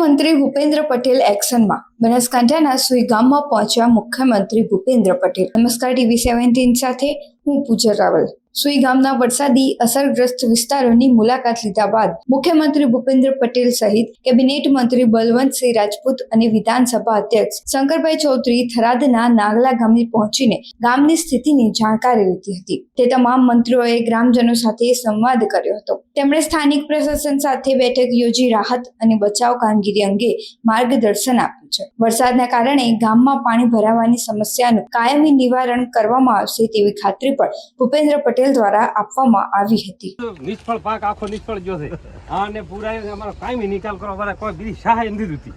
મુખ્યમંત્રી ભૂપેન્દ્ર પટેલ એક્શનમાં બનાસકાંઠાના સુઈ ગામમાં પહોંચ્યા મુખ્યમંત્રી ભૂપેન્દ્ર પટેલ। નમસ્કાર, ટીવી 17 સાથે હું પૂજા રાવલ। સુઈ ગામના વરસાદી અસરગ્રસ્ત વિસ્તારોની મુલાકાત લીધા બાદ મુખ્યમંત્રી ભૂપેન્દ્ર પટેલ સહિત કેબિનેટ મંત્રી બલવંતસિંહ રાજપૂત અને વિધાનસભા અધ્યક્ષ શંકરભાઈ ચૌધરી થરાદના નાગલા ગામે પહોંચીને ગામની સ્થિતિની જાણકારી લીધી હતી। તે તમામ મંત્રીઓએ ગ્રામજનો સાથે સંવાદ કર્યો હતો। તેમણે સ્થાનિક પ્રશાસન સાથે બેઠક યોજી રાહત અને બચાવ કામગીરી અંગે માર્ગદર્શન આપ્યું છે। વરસાદના કારણે ગામમાં પાણી ભરાવાની સમસ્યાનું કાયમી નિવારણ કરવામાં આવશે તેવી ખાતરી પણ ભૂપેન્દ્ર પટેલ દ્વારા આપવામાં આવી હતી। નિષ્ફળ પાક આખો નિષ્ફળ ગયો છે અને પૂરા અમારો કાયમી નિકાલ કરો વાળા કોઈ બીજી સહાય નથી દીધી।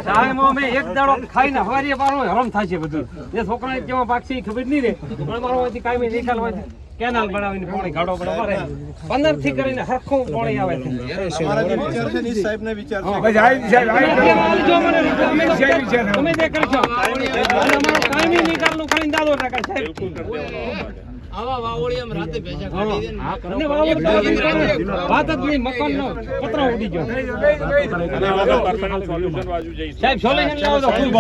સહાયમાં અમે એક દાડો ખાઈને હવારીએ પારો હરામ થાય છે બધું। એ છોકરાને કેવા પાક છે ખબર નહીં રે, પણ અમારો કાયમી નિકાલ હોય કેનાલ બનાવીને પાણી ગાડો બનાવે 15 થી કરીને હરખું પાણી આવે છે। અમારા જે વિચાર છે ની સાહેબને વિચાર છે તમે જે કરશો અમારો કાયમી નિકાલનું કરીને દાદો ના કર સાહેબ। આવા વાવળિયામ રાતે ભેજા કાઢી દે અને વાત જ નહીં, મકાનનો પતરો ઉડી ગયો સાહેબ। સોલ્યુશન લાવો તો ખૂબ